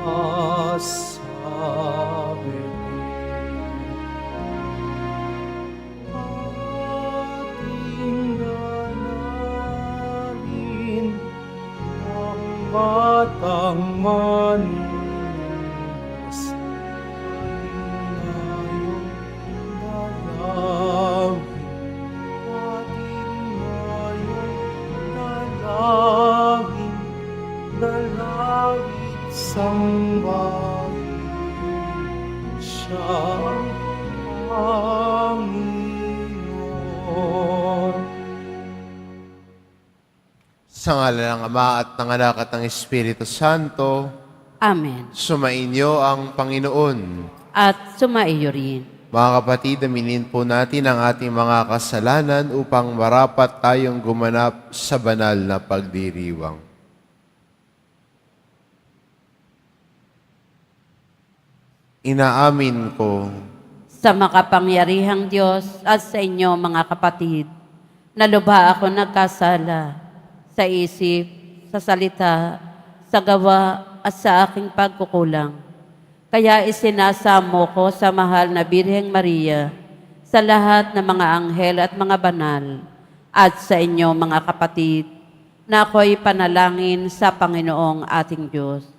sa ating dalangin ang batang manigas ngayong dalangin ating ngayong dalangin dalangin sambahin siyang Panginoon. Sa ngala ng Ama at ng Anak at ng Espiritu Santo, Amen. sumainyo ang Panginoon. At sumaiyo rin. Mga kapatid, aminin po natin ang ating mga kasalanan upang marapat tayong gumanap sa banal na pagdiriwang. Inaamin ko Sa makapangyarihang Diyos at sa inyo mga kapatid, na lubha ako nagkasala sa isip, sa salita, sa gawa at sa aking pagkukulang. Kaya isinasamo ko sa mahal na Birheng Maria, sa lahat ng mga anghel at mga banal, at sa inyo mga kapatid, na ako'y panalangin sa Panginoong ating Diyos.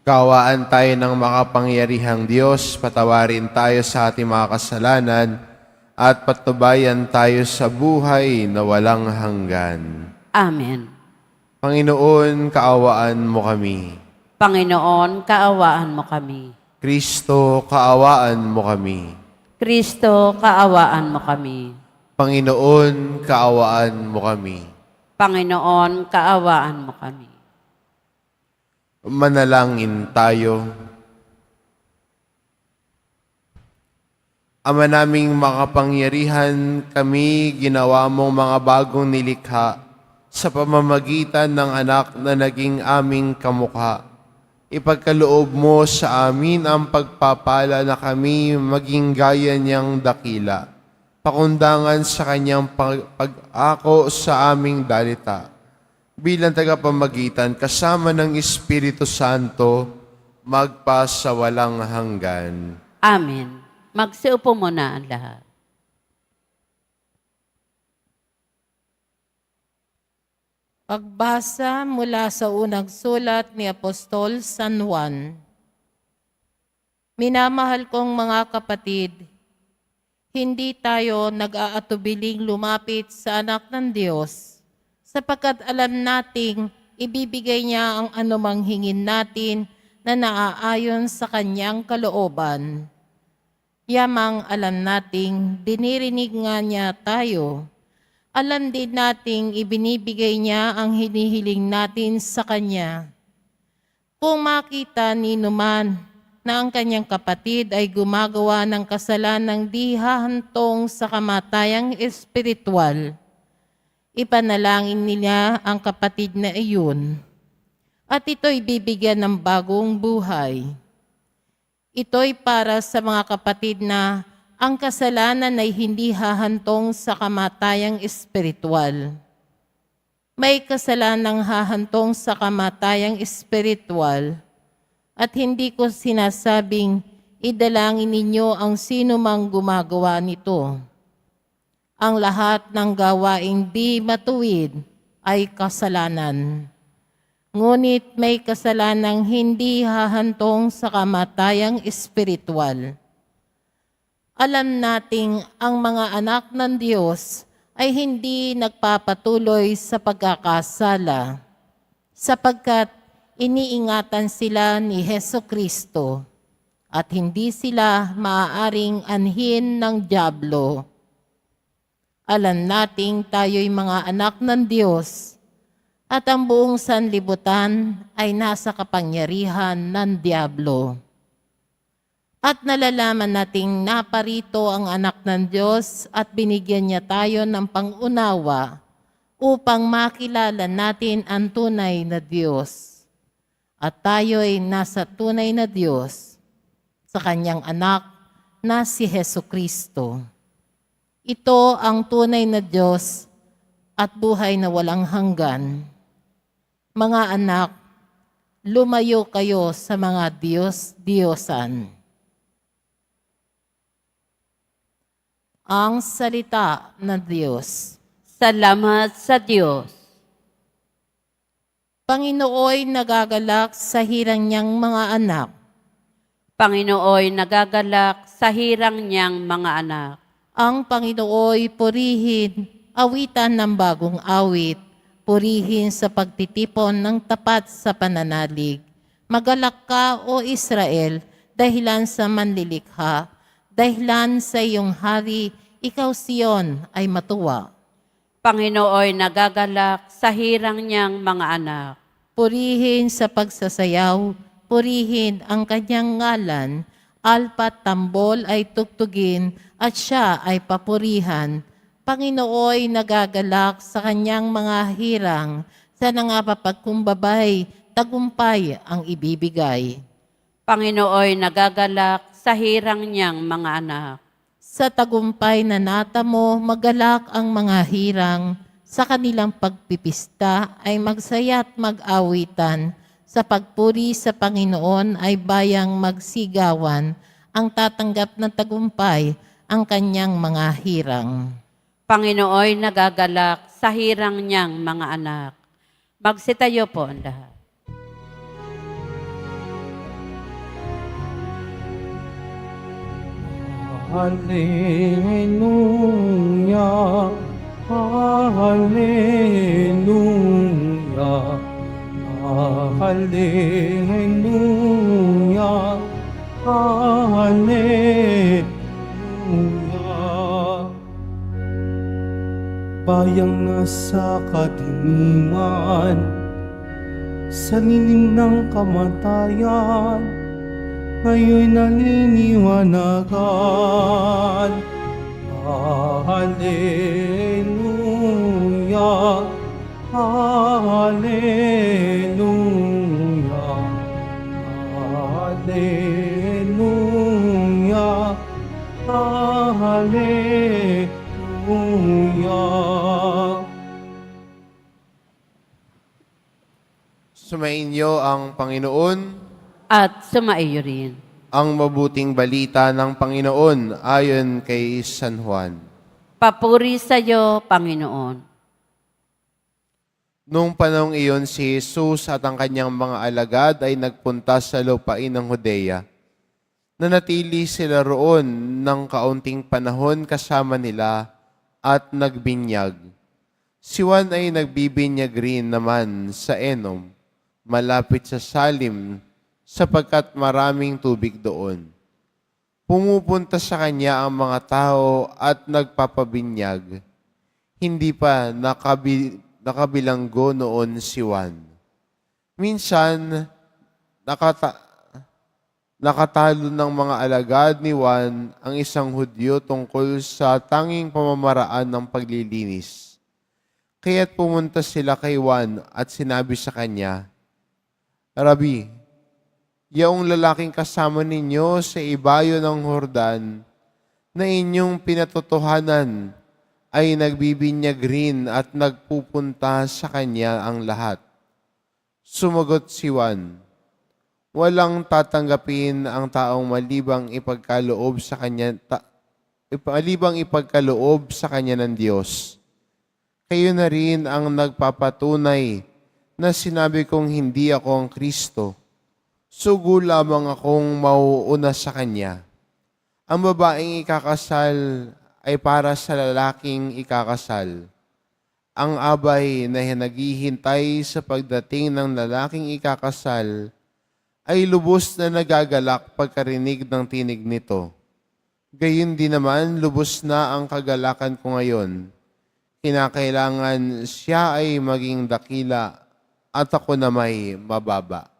Kaawaan tayo ng makapangyarihang Diyos, patawarin tayo sa ating mga kasalanan, at patnubayan tayo sa buhay na walang hanggan. Amen. Panginoon, kaawaan mo kami. Panginoon, kaawaan mo kami. Kristo, kaawaan mo kami. Kristo, kaawaan mo kami. Panginoon, kaawaan mo kami. Panginoon, kaawaan mo kami. Manalangin tayo. Ama naming makapangyarihan, kami ginawa mong mga bagong nilikha sa pamamagitan ng anak na naging aming kamukha. Ipagkaloob mo sa amin ang pagpapala na kami maging gaya niyang dakila, pakundangan sa kanyang pag-ako sa aming dalita. Bilang tagapamagitan kasama ng Espiritu Santo, magpa sa walang hanggan. Amen. Magsiupo muna ang lahat. Pagbasa mula sa unang sulat ni Apostol San Juan. Minamahal kong mga kapatid, hindi tayo nag-aatubiling lumapit sa anak ng Diyos, sapagkat alam nating ibibigay niya ang anumang hingin natin na naaayon sa kanyang kalooban. Yamang alam nating dinirinig nga niya tayo. Alam din nating ibinibigay niya ang hinihiling natin sa kanya. Kung makita ni Numan na ang kanyang kapatid ay gumagawa ng kasalanang di hahantong sa kamatayang espiritual, ipanalangin niya ang kapatid na iyon, at ito'y bibigyan ng bagong buhay. Ito'y para sa mga kapatid na ang kasalanan ay hindi hahantong sa kamatayang espiritual. May kasalanang hahantong sa kamatayang espiritual, at hindi ko sinasabing idalangin ninyo ang sino mang gumagawa nito. Ang lahat ng gawaing di matuwid ay kasalanan. Ngunit may kasalanang hindi hahantong sa kamatayang espiritual. Alam nating ang mga anak ng Diyos ay hindi nagpapatuloy sa pagkakasala, sapagkat iniingatan sila ni Hesukristo at hindi sila maaaring anhin ng dyablo. Alam nating tayo'y mga anak ng Diyos at ang buong sanlibutan ay nasa kapangyarihan ng dyablo. At nalalaman nating naparito ang anak ng Diyos at binigyan niya tayo ng pangunawa upang makilala natin ang tunay na Diyos. At tayo'y nasa tunay na Diyos sa kanyang anak na si Hesukristo. Ito ang tunay na Diyos at buhay na walang hanggan. Mga anak, lumayo kayo sa mga Diyos-Diyosan. Ang salita ng Diyos. Salamat sa Diyos. Panginooy nagagalak sa hirang niyang mga anak. Panginooy nagagalak sa hirang niyang mga anak. Ang Panginooy purihin, awitan ng bagong awit, purihin sa pagtitipon ng tapat sa pananalig. Magalak ka, O Israel, dahilan sa manlilikha, dahilan sa iyong hari, ikaw Sion ay matuwa. Panginooy nagagalak sa hirang niyang mga anak. Purihin sa pagsasayaw, purihin ang kanyang ngalan, alpat tambol ay tugtugin at siya ay papurihan. Panginooy nagagalak sa kanyang mga hirang, sa nangapapagkumbabay, tagumpay ang ibibigay. Panginooy nagagalak sa hirang niyang mga anak. Sa tagumpay na natamo, magalak ang mga hirang, sa kanilang pagpipista ay magsaya't mag-awitan, sa pagpuri sa Panginoon ay bayang magsigawan, ang tatanggap ng tagumpay ang kanyang mga hirang. Panginooy nagagalak sa hirang niyang mga anak. Magsitayo po ang lahat. Hallelujah, Hallelujah, Hallelujah, Hallelujah. Bayang nasa kadiliman, sa lilim ng kamatayan, ngayon'y naliliwanagan. Hallelujah, Hallelujah, Hallelujah, Hallelujah. Sumainyo ang Panginoon. At sumaiyo rin. Ang mabuting balita ng Panginoon ayon kay San Juan. Papuri sa iyo, Panginoon. Noong panahong iyon, si Jesus at ang kanyang mga alagad ay nagpunta sa lupain ng Judea. Nanatili sila roon ng kaunting panahon kasama nila at nagbinyag. Si Juan ay nagbibinyag rin naman sa Enom, malapit sa Salim, sapagkat maraming tubig doon. Pumupunta sa kanya ang mga tao at nagpapabinyag. Hindi pa nakabilanggo noon si Juan. Minsan, nakatalo ng mga alagad ni Juan ang isang Hudyo tungkol sa tanging pamamaraan ng paglilinis. Kaya't pumunta sila kay Juan at sinabi sa kanya, Rabi, yaong lalaking kasama ninyo sa ibayo ng Jordan na inyong pinatotohanan ay nagbibinyag rin at nagpupunta sa kanya ang lahat. Sumagot si Juan, walang tatanggapin ang taong malibang ipagkaloob sa kanya ng Diyos. Kayo na rin ang nagpapatunay na sinabi kong hindi ako ang Kristo. Sugo lamang akong mauuna sa kanya. Ang babaeng ikakasal ay para sa lalaking ikakasal. Ang abay na naghihintay sa pagdating ng lalaking ikakasal ay lubos na nagagalak pagkarinig ng tinig nito. Gayon din naman, lubos na ang kagalakan ko ngayon. Kinakailangan siya ay maging dakila at ako na may mababa.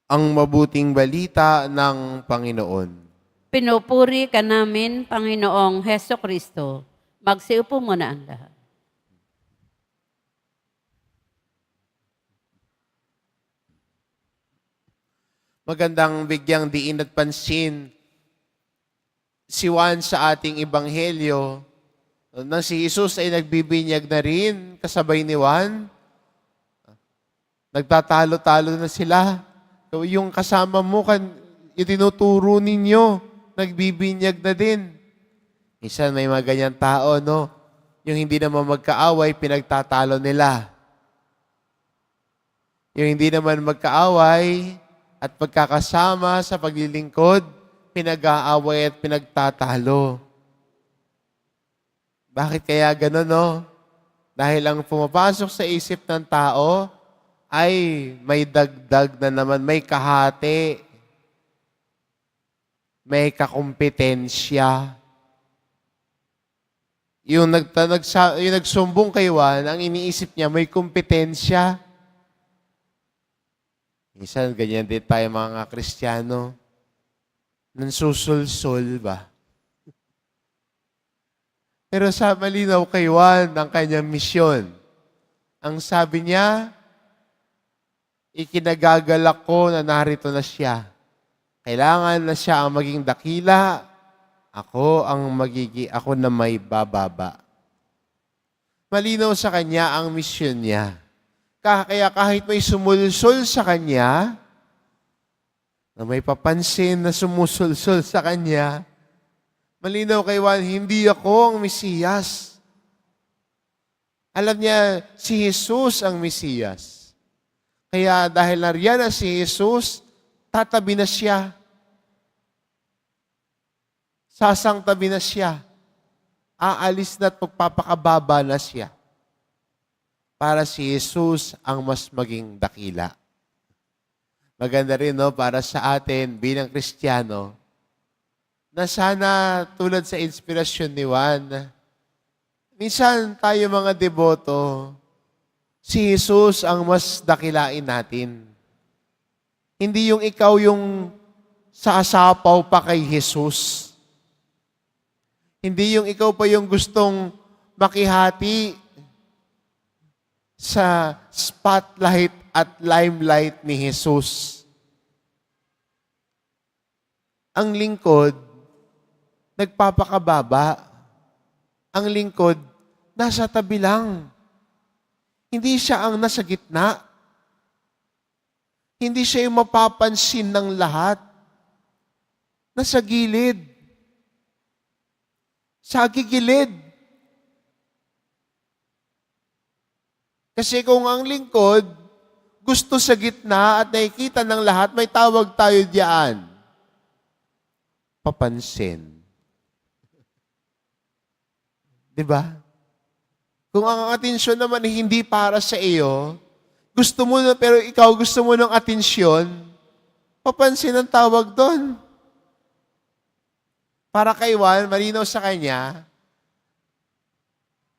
Ang mabuting balita ng Panginoon. Pinupuri ka namin, Panginoong Heso Kristo. Magsiupo muna ang lahat. Magandang bigyang diin at pansin si Juan sa ating ebanghelyo na si Jesus ay nagbibinyag na rin kasabay ni Juan. Nagtatalo-talo na sila. So, yung kasama mo, yung tinuturo ninyo, nagbibinyag na din. Minsan may mga ganyan tao, no? Yung hindi naman magkaaway, pinagtatalo nila. Yung hindi naman magkaaway at pagkakasama sa paglilingkod, pinag-aaway at pinagtatalo. Bakit kaya gano'n, no? Dahil ang pumapasok sa isip ng tao ay may dagdag na naman, may kahati, may kakumpetensya. Yung nagsumbong kay Juan, ang iniisip niya, may kompetensya. Minsan, ganyan din tayo mga Kristiyano. Nansusulsul ba? Pero sa malinaw kay Juan ang kanyang misyon. Ang sabi niya, ikinagagalak ko na narito na siya. Kailangan na siya ang maging dakila, ako na may bababa. Malinaw sa kanya ang misyon niya. Kaya kahit may sumulsul sa kanya, na may papansin na sumusulsul sa kanya, malinaw kay Juan, hindi ako ang Mesiyas. Alam niya, si Jesus ang Mesiyas. Kaya dahil nariyan na si Jesus, tatabi na siya. Sasangtabi na siya. Aalis na at magpapakababa na siya. Para si Jesus ang mas maging dakila. Maganda rin, no, para sa atin bilang Kristiyano, na sana tulad sa inspirasyon ni Juan, minsan tayo mga deboto, si Jesus ang mas dakilain natin. Hindi yung ikaw yung sasapaw pa kay Jesus. Hindi yung ikaw pa yung gustong makihati sa spotlight at limelight ni Jesus. Ang lingkod, nagpapakababa. Ang lingkod, nasa tabi lang. Hindi siya ang nasa gitna. Hindi siya yung mapapansin ng lahat. Nasa gilid. Sa gigilid. Kasi kung ang lingkod gusto sa gitna at nakikita ng lahat, may tawag tayo diyan. Papansin. Diba? Kung ang atensyon naman hindi para sa iyo, gusto mo na, pero ikaw gusto mo ng atensyon, papansin ang tawag doon. Para kay Juan, malinaw sa kanya,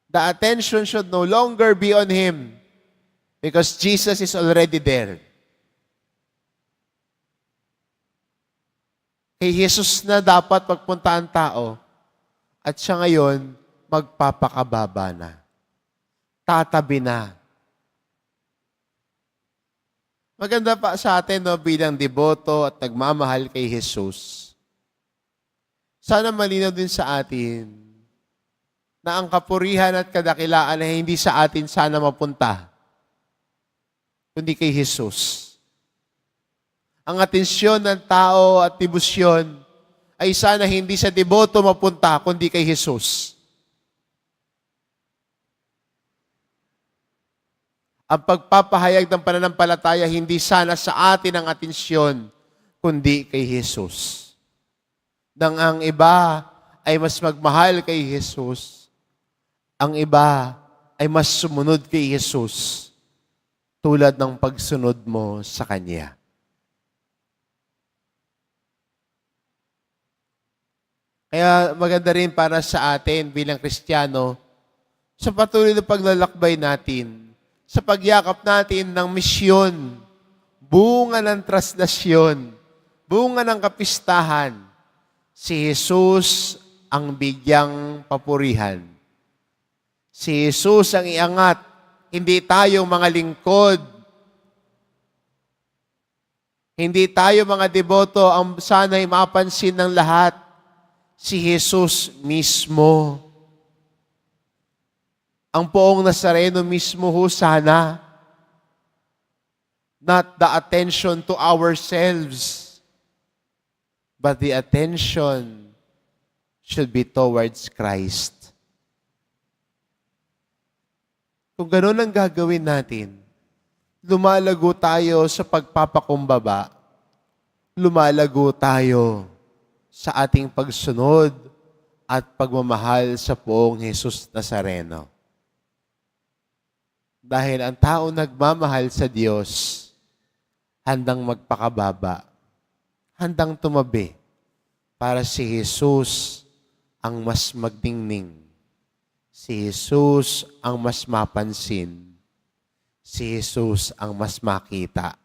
the attention should no longer be on him because Jesus is already there. Kay Jesus na dapat pagpunta ang tao at siya ngayon magpapakababa na. Tatabi na. Maganda pa sa atin, no, bilang deboto at nagmamahal kay Jesus. Sana malinaw din sa atin na ang kapurihan at kadakilaan ay hindi sa atin sana mapunta, kundi kay Jesus. Ang atensyon ng tao at debosyon ay sana hindi sa deboto mapunta, kundi kay Jesus. Ang pagpapahayag ng pananampalataya hindi sana sa atin ang atensyon, kundi kay Jesus. Nang ang iba ay mas magmahal kay Jesus, ang iba ay mas sumunod kay Jesus tulad ng pagsunod mo sa Kanya. Kaya maganda rin para sa atin bilang Kristiyano, sa patuloy na paglalakbay natin, sa pagyakap natin ng misyon, bunga ng traslasyon, bunga ng kapistahan, si Jesus ang bigyang papurihan. Si Jesus ang iangat, hindi tayo mga lingkod. Hindi tayo mga deboto ang sana'y mapansin ng lahat. Si Jesus mismo. Ang poong Nazareno mismo ho sana. not the attention to ourselves, but the attention should be towards Christ. Kung ganun ang gagawin natin, lumalago tayo sa pagpapakumbaba, lumalago tayo sa ating pagsunod at pagmamahal sa poong Jesus Nazareno. Dahil ang tao nagmamahal sa Diyos, handang magpakababa, handang tumabi para si Jesus ang mas magdingning, si Jesus ang mas mapansin, si Jesus ang mas makita.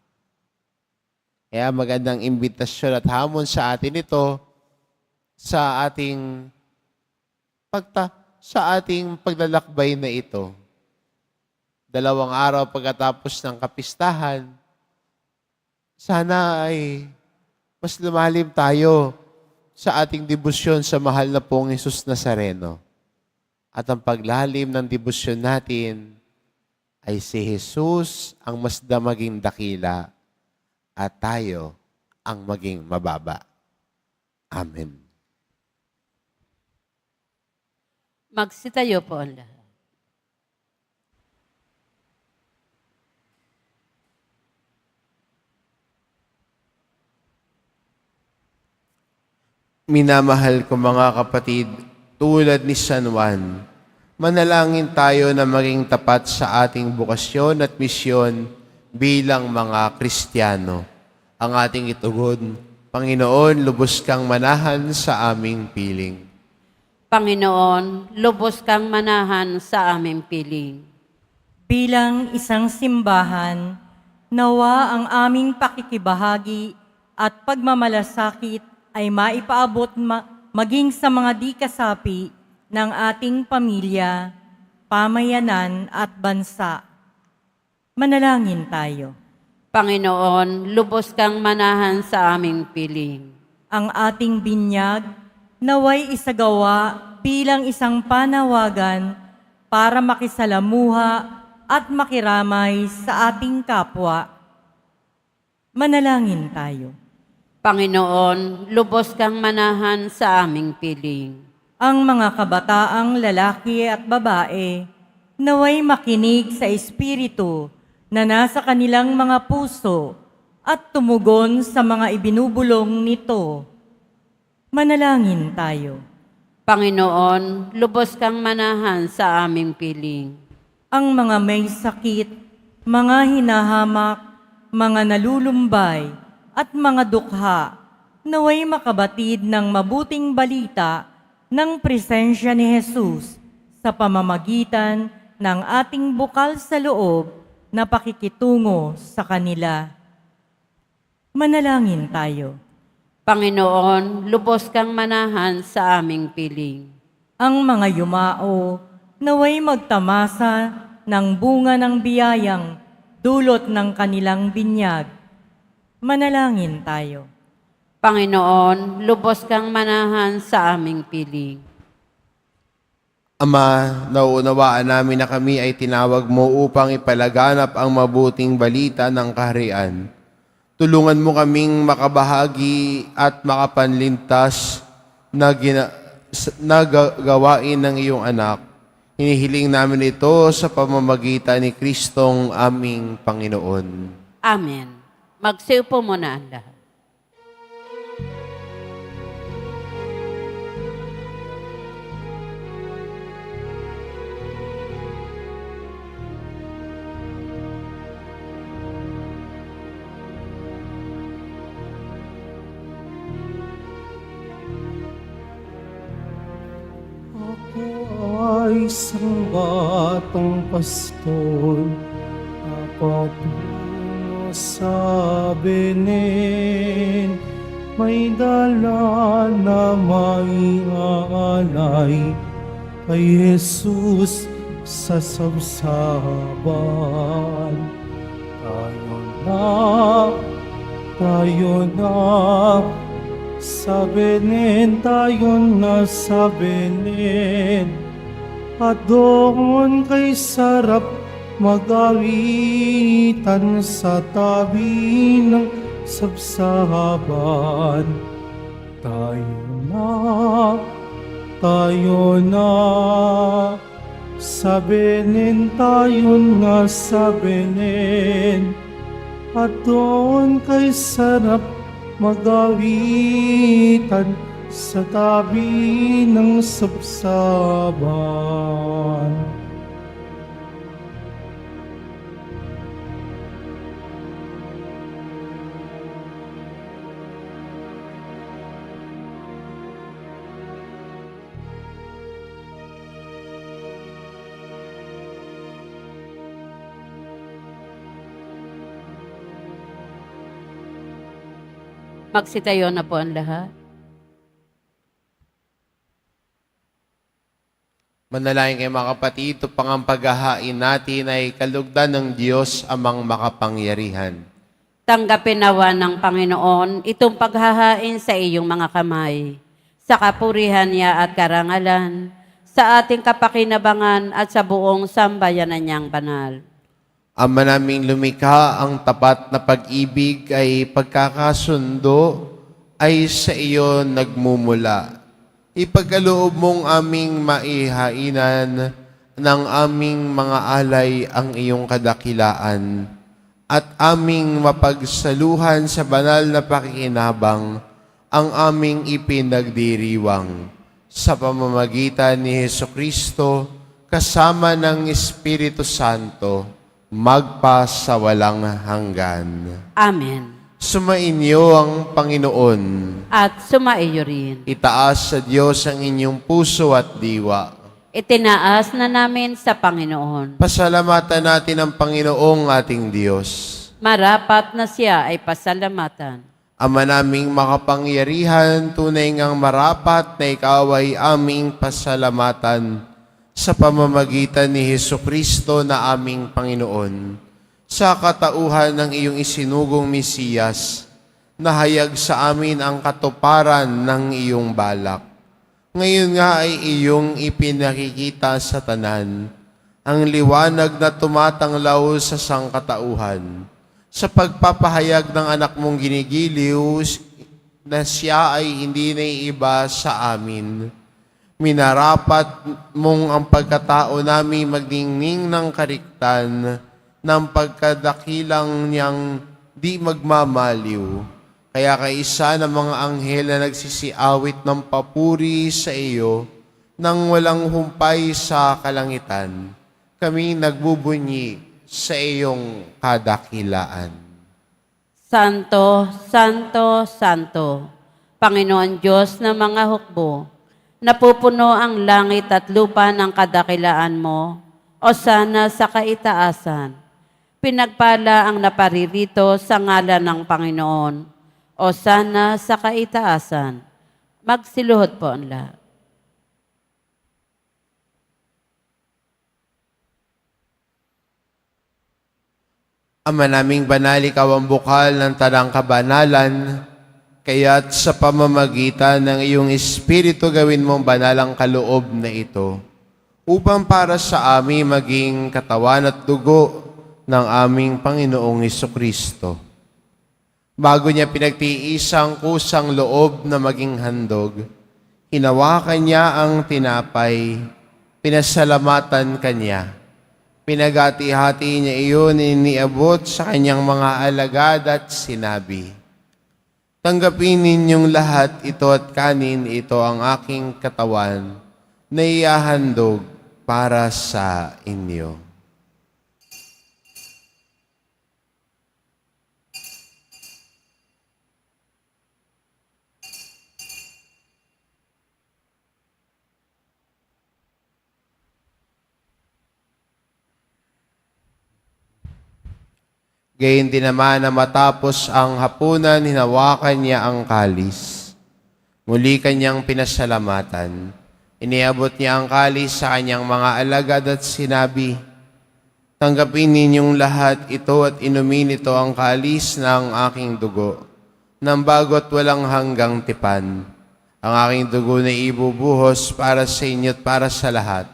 Kaya magandang imbitasyon at hamon sa atin ito sa ating paglalakbay na ito. 2 araw pagkatapos ng kapistahan, sana ay mas lumalim tayo sa ating debosyon sa mahal na pong Jesus Nazareno. At ang paglalim ng debosyon natin ay si Jesus ang mas maging dakila at tayo ang maging mababa. Amen. Magsitayo po ang lahat. Minamahal ko mga kapatid, tulad ni San Juan, manalangin tayo na maging tapat sa ating bukasyon at misyon bilang mga Kristiyano. Ang ating itugon, Panginoon, lubos kang manahan sa aming piling. Panginoon, lubos kang manahan sa aming piling. Bilang isang simbahan, nawa ang aming pakikibahagi at pagmamalasakit ay maipaabot maging sa mga di-kasapi ng ating pamilya, pamayanan at bansa. Manalangin tayo. Panginoon, lubos kang manahan sa aming piling. Ang ating binyag naway isagawa bilang isang panawagan para makisalamuha at makiramay sa ating kapwa. Manalangin tayo. Panginoon, lubos kang manahan sa aming piling. Ang mga kabataang lalaki at babae naway makinig sa Espiritu na nasa kanilang mga puso at tumugon sa mga ibinubulong nito. Manalangin tayo. Panginoon, lubos kang manahan sa aming piling. Ang mga may sakit, mga hinahamak, mga nalulumbay, at mga dukha, naway makabatid ng mabuting balita ng presensya ni Jesus sa pamamagitan ng ating bukal sa loob na pakikitungo sa kanila. Manalangin tayo. Panginoon, lubos kang manahan sa aming piling. Ang mga yumao naway magtamasa ng bunga ng biyayang dulot ng kanilang binyag. Manalangin tayo. Panginoon, lubos kang manahan sa aming piling. Ama, nauunawaan namin na kami ay tinawag mo upang ipalaganap ang mabuting balita ng kaharian. Tulungan mo kaming makabahagi at makapanlintas na gawain ng iyong anak. Hinihiling namin ito sa pamamagitan ni Kristong aming Panginoon. Amen. Magsiupo muna ang lahat. Ako ay isang batang pastol, napatungo sa Benen. May dala na maiaalay kay Jesus sa sabsaban. Tayo na, sa Benen, tayo na sa Benen. At doon kay sarap magawitan sa tabi ng sabsaban. Tayo na, sa Benen tayo nga sa Benen, at doon kay sarap magawitan sa tabi ng sabsaban. Magsitayo na po ang lahat. Manalangin kayo mga kapatid, ito pang ang paghahain natin ay kalugdan ng Diyos amang makapangyarihan. Tanggapin nawa ng Panginoon itong paghahain sa iyong mga kamay, sa kapurihan niya at karangalan, sa ating kapakinabangan at sa buong sambayanan niyang banal. Ama naming lumikha, ang tapat na pag-ibig ay pagkakasundo ay sa iyo nagmumula. Ipagkaloob mong aming maihainan ng aming mga alay ang iyong kadakilaan at aming mapagsaluhan sa banal na pakikinabang ang aming ipinagdiriwang sa pamamagitan ni Hesukristo kasama ng Espiritu Santo magpa sa walang hanggan. Amen. Sumainyo ang Panginoon. At sumaiyo rin. Itaas sa Diyos ang inyong puso at diwa. Itinaas na namin sa Panginoon. Pasalamatan natin ang Panginoong ating Diyos. Marapat na siya ay pasalamatan. Ama naming makapangyarihan, tunay ngang marapat na ikaw ay aming pasalamatan sa pamamagitan ni Hesukristo na aming Panginoon, sa katauhan ng iyong isinugong Mesiyas, nahayag sa amin ang katuparan ng iyong balak. Ngayon nga ay iyong ipinakikita sa tanan, ang liwanag na tumatanglaw sa sangkatauhan, sa pagpapahayag ng anak mong ginigiliw na siya ay hindi naiiba sa amin. Minarapat mong ang pagkatao namin magdingning ng kariktan ng pagkadakilang niyang di magmamaliw. Kaya kaisa ng mga anghel na nagsisiawit ng papuri sa iyo nang walang humpay sa kalangitan, kami nagbubunyi sa iyong kadakilaan. Santo, Santo, Santo, Panginoon Diyos ng mga hukbo, napupuno ang langit at lupa ng kadakilaan mo, o sana sa kaitaasan. Pinagpala ang naparirito sa ngalan ng Panginoon, o sana sa kaitaasan. Magsiluhod po ang lahat. Ama naming banal, ikaw ang bukal ng tanang kabanalan, kaya't sa pamamagitan ng iyong Espiritu gawin mong banal ang kaloob na ito, upang para sa amin maging katawan at dugo ng aming Panginoong Hesukristo. Bago niya pinagtiis ang kusang loob na maging handog, hinawakan niya ang tinapay, pinasalamatan kanya. Pinagati-hati niya iyon, iniabot sa kanyang mga alagad at sinabi, "Tanggapin ninyong lahat ito at kanin, ito ang aking katawan na ihahandog para sa inyo." Gayon din naman na matapos ang hapunan, hinawakan niya ang kalis. Muli kanyang pinasalamatan. Iniabot niya ang kalis sa kanyang mga alagad at sinabi, "Tanggapin ninyong lahat ito at inumin ito ang kalis ng aking dugo, ng bago't walang hanggang tipan. Ang aking dugo na ibubuhos para sa inyo at para sa lahat,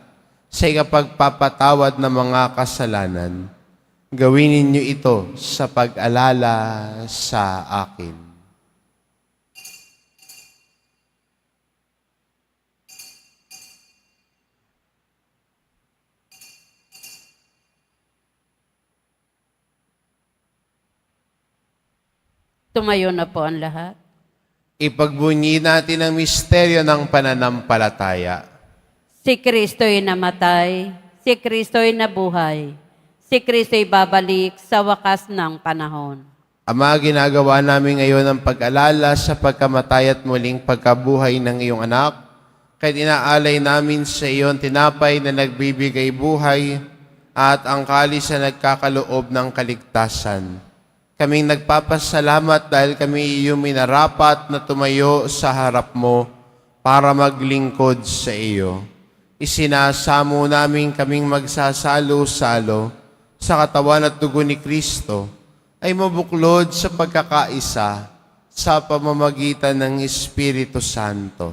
sa ikapagpapatawad ng mga kasalanan. Gawin ninyo ito sa pag-alala sa akin. Tumayo na po ang lahat. Ipagbunyi natin ang misteryo ng pananampalataya. Si Kristo'y namatay, si Kristo'y nabuhay, si Kristo'y babalik sa wakas ng panahon. Ama, ginagawa namin ngayon ang pag-alala sa pagkamatay at muling pagkabuhay ng iyong anak. Kahit inaalay namin sa iyo ang tinapay na nagbibigay buhay at ang kalis na nagkakaloob ng kaligtasan. Kaming nagpapasalamat dahil kami iyong minarapat na tumayo sa harap mo para maglingkod sa iyo. Isinasamo namin kaming magsasalo-salo sa katawan at dugo ni Kristo ay mabuklod sa pagkakaisa sa pamamagitan ng Espiritu Santo.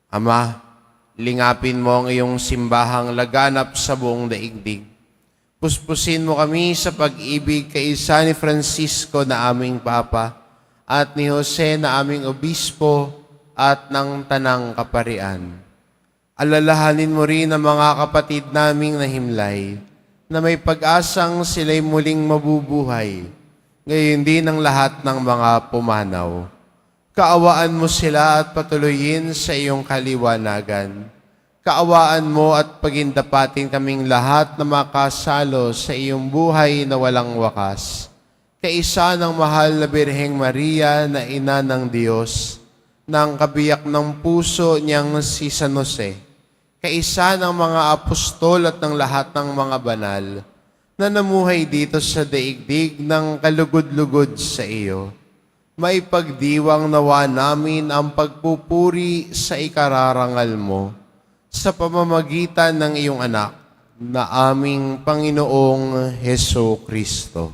Ama, lingapin mo ang iyong simbahang laganap sa buong daigdig. Puspusin mo kami sa pag-ibig kay isa ni Francisco na aming Papa at ni Jose na aming Obispo at ng Tanang Kaparian. Alalahanin mo rin ang mga kapatid naming nahimlay na may pag-asang sila'y muling mabubuhay, gayon din ang lahat ng mga pumanaw. Kaawaan mo sila at patuloyin sa iyong kaliwanagan. Kaawaan mo at pagindapatin kaming lahat na makasalo sa iyong buhay na walang wakas. Kaisa ng mahal na Birheng Maria na ina ng Diyos, ng kabiyak ng puso niyang si San Jose, kaisa ng mga apostol at ng lahat ng mga banal na namuhay dito sa daigdig ng kalugod-lugod sa iyo. May pagdiwang nawa namin ang pagpupuri sa ikararangal mo sa pamamagitan ng iyong anak na aming Panginoong Heso Kristo.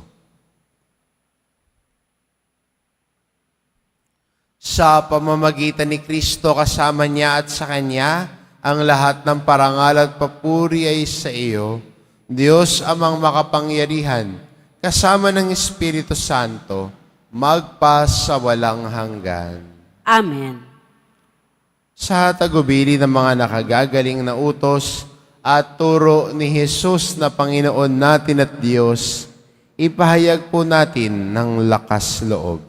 Sa pamamagitan ni Kristo kasama niya at sa Kanya, ang lahat ng parangal at papuri ay sa iyo, Diyos amang makapangyarihan, kasama ng Espiritu Santo, magpa sa walang hanggan. Amen. Sa tagubili ng mga nakagagaling na utos at turo ni Jesus na Panginoon natin at Diyos, ipahayag po natin ng lakas loob.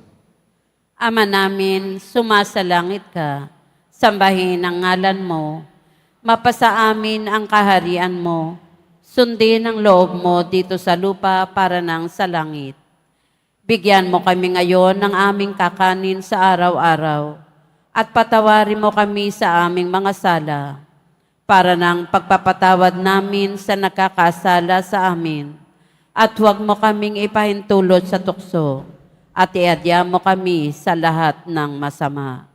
Ama namin, sumasalangit ka, sambahin ang ngalan mo, mapasa amin ang kaharian mo, sundin ang loob mo dito sa lupa para nang sa langit. Bigyan mo kami ngayon ng aming kakanin sa araw-araw, at patawarin mo kami sa aming mga sala, para ng pagpapatawad namin sa nakakasala sa amin. At huwag mo kaming ipahintulot sa tukso, at iadya mo kami sa lahat ng masama.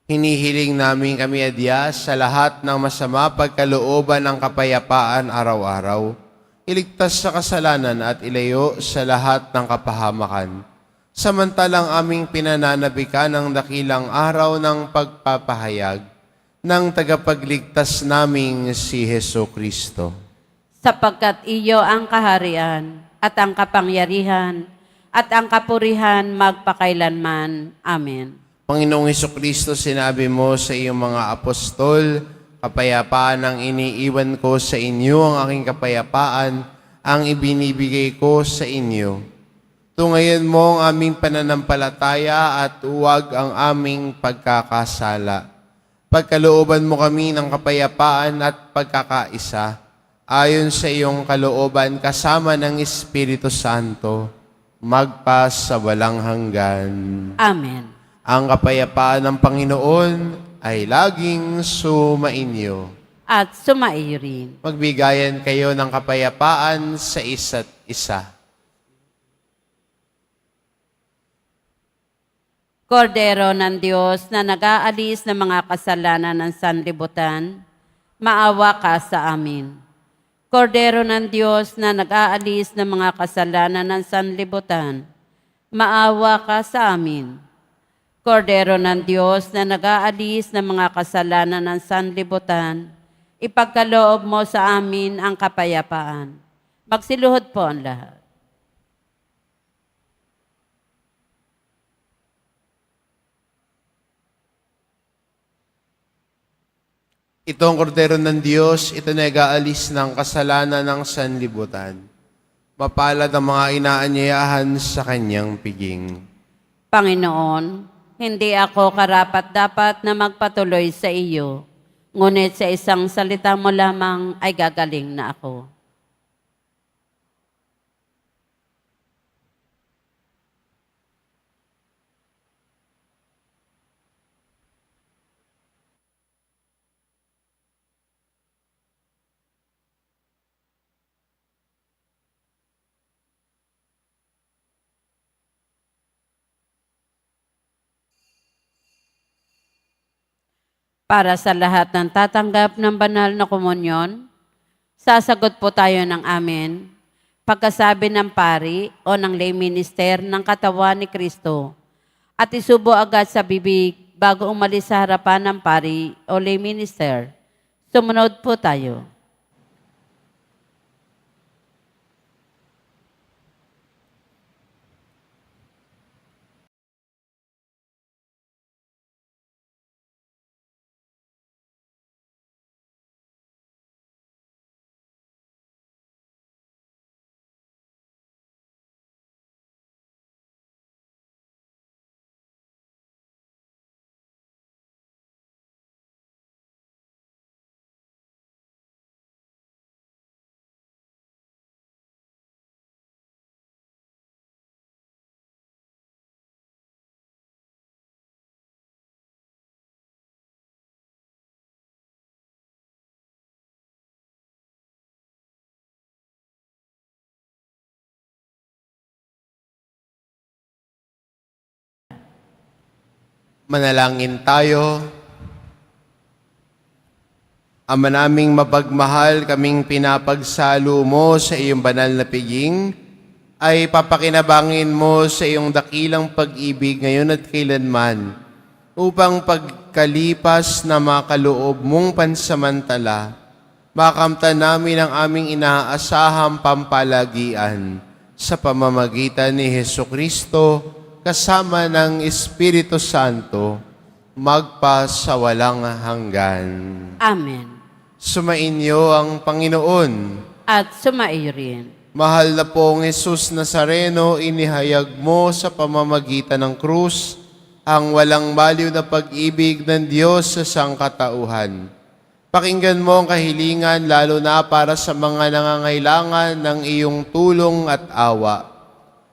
Hinihiling namin kami adya sa lahat ng masama pagkalooban ng kapayapaan araw-araw, iligtas sa kasalanan at ilayo sa lahat ng kapahamakan. Samantalang aming pinananabikan ang dakilang araw ng pagpapahayag ng tagapagligtas naming si Heso Kristo. Sapagkat iyo ang kaharian, at ang kapangyarihan, at ang kapurihan magpakailanman. Amen. Panginoong Heso Kristo, sinabi mo sa iyong mga apostol, kapayapaan ang iniiwan ko sa inyo, ang aking kapayapaan ang ibinibigay ko sa inyo. Tungayan mo ang aming pananampalataya at huwag ang aming pagkakasala. Pagkalooban mo kami ng kapayapaan at pagkakaisa, ayon sa iyong kalooban kasama ng Espiritu Santo, magpa sa walang hanggan. Amen. Ang kapayapaan ng Panginoon ay laging sumainyo. At sumaiyo rin. Magbigayan kayo ng kapayapaan sa isa't isa. Kordero ng Diyos na nag-aalis ng mga kasalanan ng sanlibutan, maawa ka sa amin. Kordero ng Diyos na nag-aalis ng mga kasalanan ng sanlibutan, maawa ka sa amin. Kordero ng Diyos na nag-aalis ng mga kasalanan ng sanlibutan, ipagkaloob mo sa amin ang kapayapaan. Magsiluhod po ang lahat. Itong kordero ng Diyos, ito na nag-aalis ng kasalanan ng sanlibutan. Mapalad ang mga inaanyayahan sa kanyang piging. Panginoon, hindi ako karapat-dapat na magpatuloy sa iyo, ngunit sa isang salita mo lamang ay gagaling na ako. Para sa lahat ng tatanggap ng banal na komunyon, sasagot po tayo ng amen. Pagkasabi ng pari o ng lay minister ng katawan ni Kristo at isubo agad sa bibig bago umalis sa harapan ng pari o lay minister. Sumunod po tayo. Manalangin tayo. Ama naming mapagmahal, kaming pinapagsalo mo sa iyong banal na piging, ay papakinabangin mo sa iyong dakilang pag-ibig ngayon at kailanman, upang pagkalipas na makaloob mong pansamantala, makamtan namin ang aming inaasahang pampalagian sa pamamagitan ni Hesukristo, kasama ng Espiritu Santo, magpa sa walang hanggan. Amen. Sumainyo ang Panginoon. At sumaiyo rin. Mahal na pong Jesus Nazareno, inihayag mo sa pamamagitan ng krus ang walang baliw na pag-ibig ng Diyos sa sangkatauhan. Pakinggan mo ang kahilingan lalo na para sa mga nangangailangan ng iyong tulong at awa.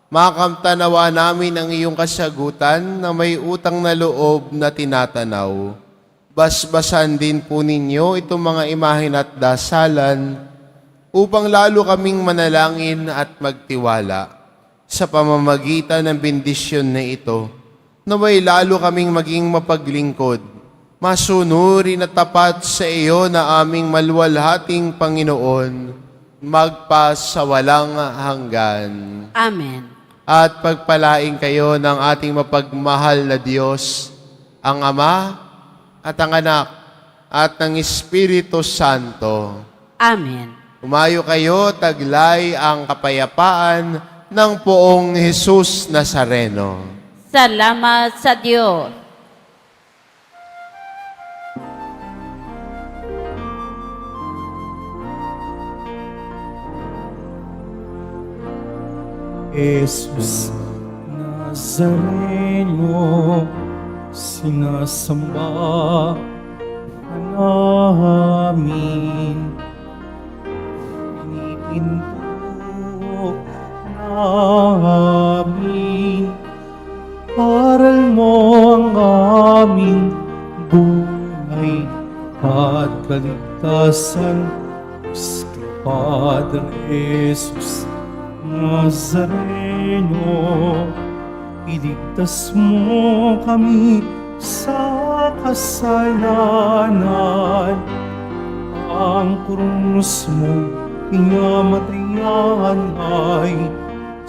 Makamtanawa namin ang iyong kasagutan na may utang na loob na tinatanaw. Basbasan din po ninyo itong mga imahin at dasalan upang lalo kaming manalangin at magtiwala sa pamamagitan ng bendisyon na ito, na may lalo kaming maging mapaglingkod, masunurin at tapat sa iyo na aming maluwalhating Panginoon, magpa sa walang hanggan. Amen. At pagpalain kayo ng ating mapagmahal na Diyos, ang Ama at ang Anak at ng Espiritu Santo. Amen. Umayo kayo, taglay ang kapayapaan ng poong Jesus Nazareno. Salamat sa Diyos. Jesus Nazareno, sinasamba ka namin. Pinipinto namin, aral mo ang aming buhay at kaligtasan. Padre Jesus Nazareno, iligtas mo kami sa kasalanan. Ang krus mo pinamatayan ay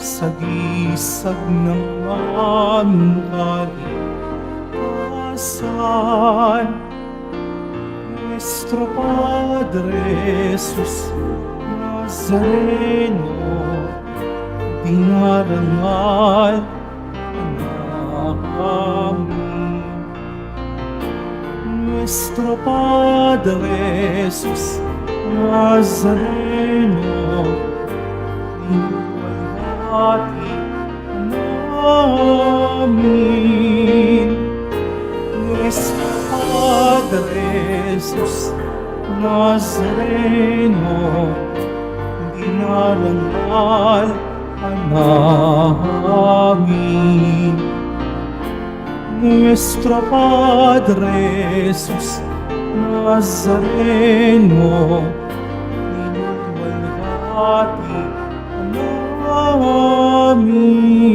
sagisag ng aming kaligtasan. Nuestro Padre Jesus Nazareno, dinarangal namin. Nuestro Padre Jesus Nazareno, inuwalhati namin. Nuestro Padre Jesus Nazareno, dinarangal namin. Nuestro Padre Jesus Nazareno, inuwalhati namin.